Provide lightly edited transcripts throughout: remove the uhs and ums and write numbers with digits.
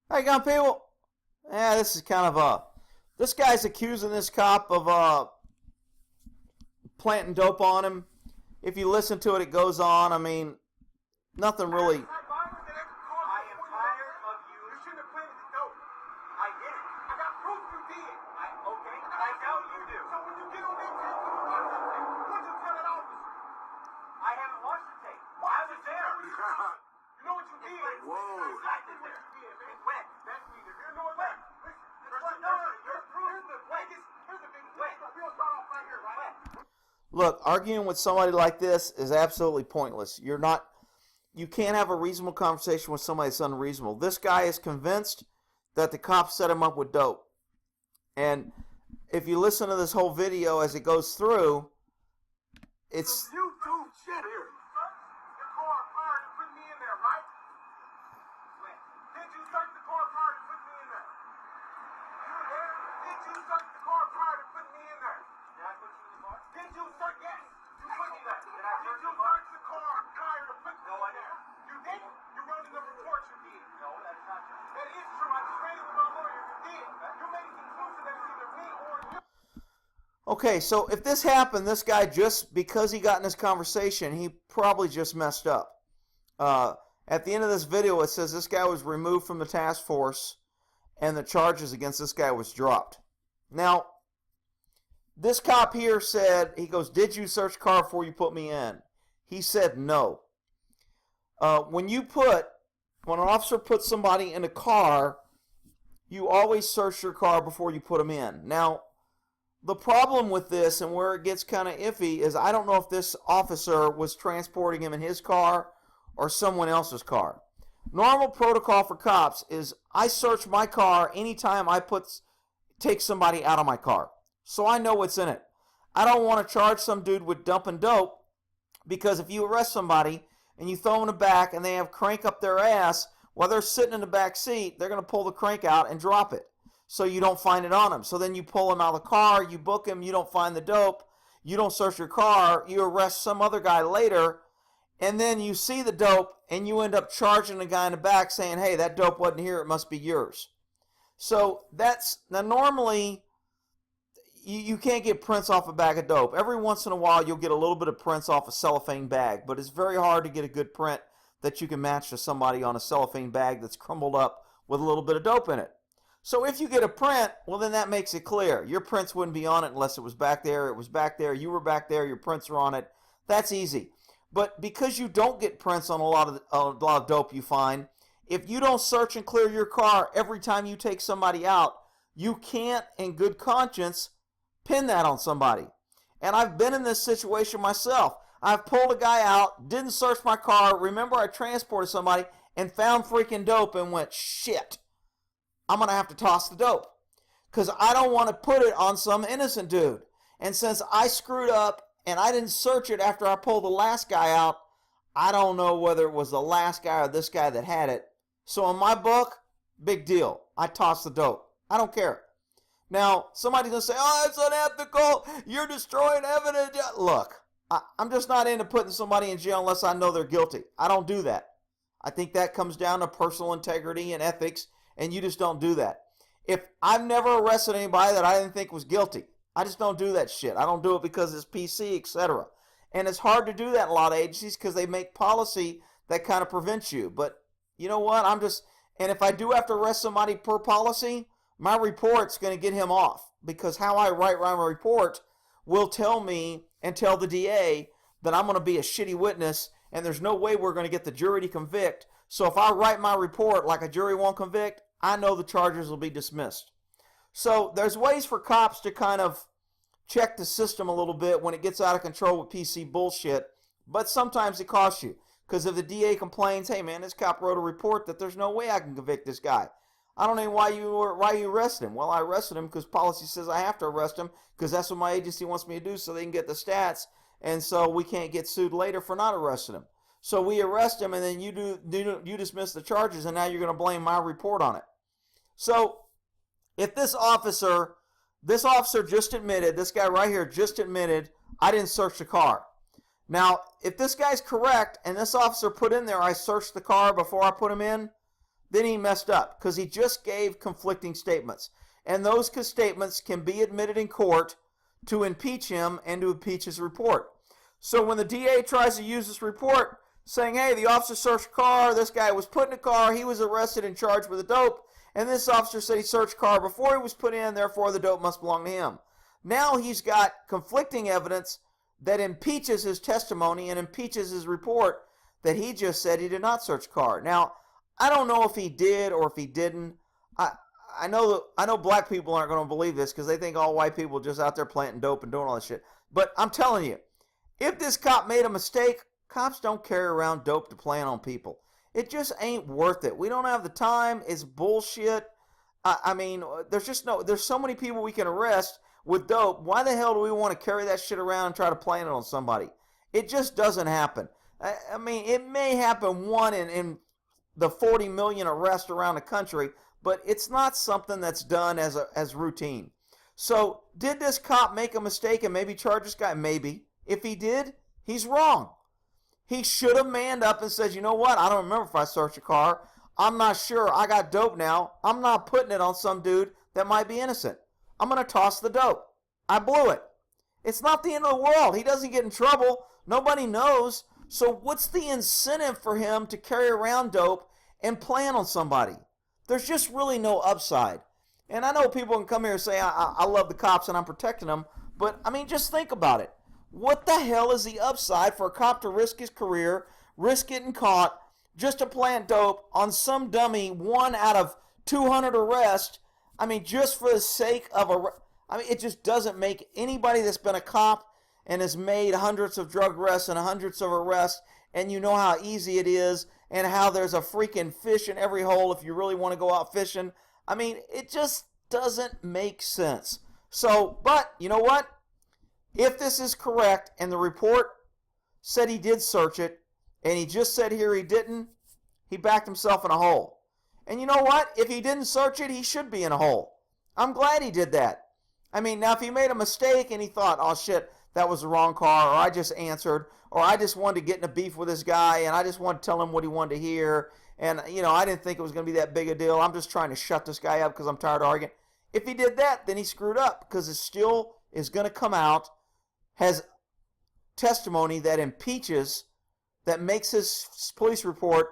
Hey, gun people. Yeah, this is kind of this guy's accusing this cop of planting dope on him. If you listen to it, it goes on. I mean, nothing really. Look, arguing with somebody like this is absolutely pointless. You can't have a reasonable conversation with somebody that's unreasonable. This guy is convinced that the cops set him up with dope. And if you listen to this whole video as it goes through, it's... YouTube shit here. Your car prior to putting me in there, right? Did you search the car prior to putting me in there? You there? Did you search the car prior to putting me in there? Did I put you in the car? Did you search? Yes. You put me there. Did you search the car prior to putting me in there? You didn't. You wrote in the report you did. No, that's not true. That is true. I just read it with my lawyer. You did. You made it conclusive that it's either me or you. Okay, so if this happened, this guy, just because he got in this conversation, he probably just messed up. At the end of this video, it says this guy was removed from the task force and the charges against this guy was dropped. Now, this cop here said, he goes, did you search the car before you put me in? He said no. When an officer puts somebody in a car, you always search your car before you put them in. Now, the problem with this and where it gets kind of iffy is I don't know if this officer was transporting him in his car or someone else's car. Normal protocol for cops is I search my car anytime I take somebody out of my car. So I know what's in it. I don't want to charge some dude with dumping dope because if you arrest somebody and you throw them in the back and they have crank up their ass while they're sitting in the back seat, they're going to pull the crank out and drop it. So you don't find it on him. So then you pull him out of the car, you book him, you don't find the dope, you don't search your car, you arrest some other guy later, and then you see the dope and you end up charging the guy in the back saying, hey, that dope wasn't here, it must be yours. So now normally you can't get prints off a bag of dope. Every once in a while you'll get a little bit of prints off a cellophane bag, but it's very hard to get a good print that you can match to somebody on a cellophane bag that's crumbled up with a little bit of dope in it. So if you get a print, well, then that makes it clear. Your prints wouldn't be on it unless it was back there. It was back there. You were back there. Your prints are on it. That's easy. But because you don't get prints on a lot of dope you find, if you don't search and clear your car every time you take somebody out, you can't, in good conscience, pin that on somebody. And I've been in this situation myself. I've pulled a guy out, didn't search my car. Remember, I transported somebody and found freaking dope and went, shit. I'm going to have to toss the dope because I don't want to put it on some innocent dude. And since I screwed up and I didn't search it after I pulled the last guy out, I don't know whether it was the last guy or this guy that had it. So in my book, big deal. I toss the dope. I don't care. Now, somebody's going to say, oh, it's unethical. You're destroying evidence. Look, I'm just not into putting somebody in jail unless I know they're guilty. I don't do that. I think that comes down to personal integrity and ethics. And you just don't do that. If I've never arrested anybody that I didn't think was guilty, I just don't do that shit. I don't do it because it's PC, etc. And it's hard to do that in a lot of agencies because they make policy that kind of prevents you. But you know what? And if I do have to arrest somebody per policy, my report's going to get him off. Because how I write my report will tell me and tell the DA that I'm going to be a shitty witness and there's no way we're going to get the jury to convict. So if I write my report like a jury won't convict, I know the charges will be dismissed. So there's ways for cops to kind of check the system a little bit when it gets out of control with PC bullshit, but sometimes it costs you. Because if the DA complains, hey man, this cop wrote a report that there's no way I can convict this guy. I don't know why you arrested him. Well, I arrested him because policy says I have to arrest him because that's what my agency wants me to do so they can get the stats, and so we can't get sued later for not arresting him. So we arrest him, and then you dismiss the charges, and now you're going to blame my report on it. So if this officer just admitted, this guy right here just admitted, I didn't search the car. Now, if this guy's correct, and this officer put in there, I searched the car before I put him in, then he messed up because he just gave conflicting statements. And those statements can be admitted in court to impeach him and to impeach his report. So when the DA tries to use this report saying, hey, the officer searched a car, this guy was put in a car, he was arrested and charged with the dope, and this officer said he searched a car before he was put in, therefore the dope must belong to him. Now he's got conflicting evidence that impeaches his testimony and impeaches his report that he just said he did not search a car. Now, I don't know if he did or if he didn't. I know black people aren't going to believe this because they think all white people are just out there planting dope and doing all this shit. But I'm telling you, if this cop made a mistake, cops don't carry around dope to plant on people. It just ain't worth it. We don't have the time. It's bullshit. I mean, there's so many people we can arrest with dope. Why the hell do we want to carry that shit around and try to plant it on somebody? It just doesn't happen. I mean, it may happen one in the 40 million arrests around the country, but it's not something that's done as routine. So, did this cop make a mistake and maybe charge this guy? Maybe. If he did, he's wrong. He should have manned up and said, you know what, I don't remember if I searched a car. I'm not sure. I got dope now. I'm not putting it on some dude that might be innocent. I'm going to toss the dope. I blew it. It's not the end of the world. He doesn't get in trouble. Nobody knows. So what's the incentive for him to carry around dope and plan on somebody? There's just really no upside. And I know people can come here and say, I love the cops and I'm protecting them. But, I mean, just think about it. What the hell is the upside for a cop to risk his career, risk getting caught, just to plant dope on some dummy 1 out of 200 arrests? I mean, just for the sake of it just doesn't make anybody that's been a cop and has made hundreds of drug arrests and hundreds of arrests, and you know how easy it is and how there's a freaking fish in every hole if you really want to go out fishing. I mean, it just doesn't make sense. So, but you know what? If this is correct and the report said he did search it and he just said here he didn't, he backed himself in a hole. And you know what? If he didn't search it, he should be in a hole. I'm glad he did that. I mean, now if he made a mistake and he thought, oh shit, that was the wrong car, or I just answered, or I just wanted to get in a beef with this guy and I just wanted to tell him what he wanted to hear, and you know, I didn't think it was going to be that big a deal. I'm just trying to shut this guy up because I'm tired of arguing. If he did that, then he screwed up because it still is going to come out, has testimony that impeaches, that makes his police report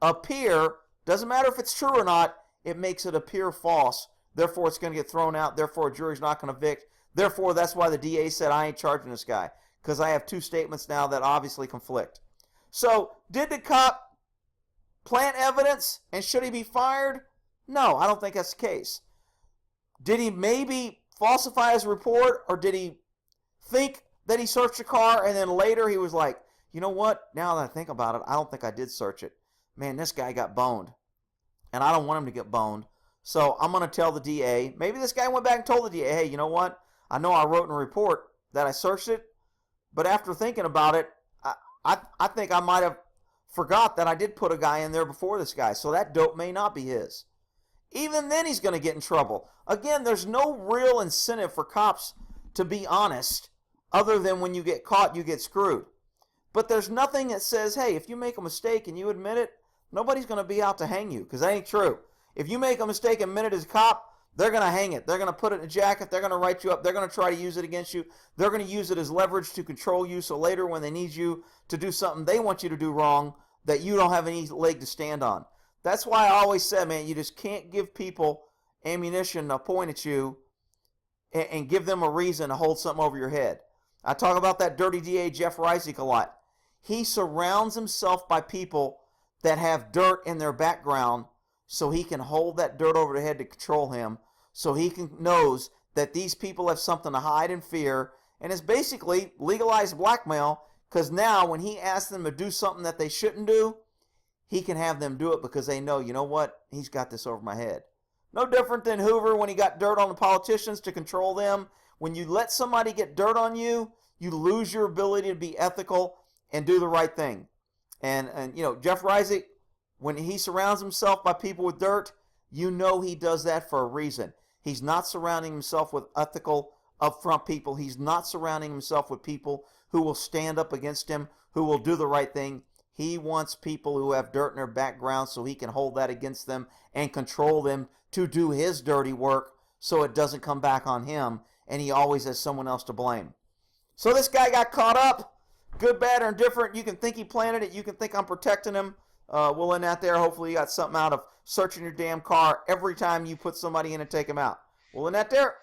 appear, doesn't matter if it's true or not, it makes it appear false. Therefore, it's going to get thrown out. Therefore, a jury's not going to evict. Therefore, that's why the DA said, I ain't charging this guy, because I have 2 statements now that obviously conflict. So, did the cop plant evidence, and should he be fired? No, I don't think that's the case. Did he maybe falsify his report, or did he think that he searched a car, and then later he was like, you know what, now that I think about it, I don't think I did search it. Man, this guy got boned, and I don't want him to get boned, so I'm going to tell the DA. Maybe this guy went back and told the DA, hey, you know what, I know I wrote in a report that I searched it, but after thinking about it, I think I might have forgot that I did put a guy in there before this guy, so that dope may not be his. Even then he's going to get in trouble. Again, there's no real incentive for cops to be honest, other than when you get caught, you get screwed. But there's nothing that says, hey, if you make a mistake and you admit it, nobody's going to be out to hang you, because that ain't true. If you make a mistake and admit it as a cop, they're going to hang it. They're going to put it in a jacket. They're going to write you up. They're going to try to use it against you. They're going to use it as leverage to control you, so later when they need you to do something they want you to do wrong, that you don't have any leg to stand on. That's why I always said, man, you just can't give people ammunition to point at you and give them a reason to hold something over your head. I talk about that dirty DA Jeff Reisig a lot. He surrounds himself by people that have dirt in their background so he can hold that dirt over their head to control him, so he knows that these people have something to hide and fear, and it's basically legalized blackmail, because now when he asks them to do something that they shouldn't do, he can have them do it because they know, you know what, he's got this over my head. No different than Hoover when he got dirt on the politicians to control them. When you let somebody get dirt on you, you lose your ability to be ethical and do the right thing. And you know, Jeff Reisig, when he surrounds himself by people with dirt, you know he does that for a reason. He's not surrounding himself with ethical, upfront people. He's not surrounding himself with people who will stand up against him, who will do the right thing. He wants people who have dirt in their background so he can hold that against them and control them to do his dirty work so it doesn't come back on him, and he always has someone else to blame. So this guy got caught up. Good, bad, or indifferent. You can think he planted it. You can think I'm protecting him. We'll end that there. Hopefully you got something out of searching your damn car every time you put somebody in and take them out. We'll end that there.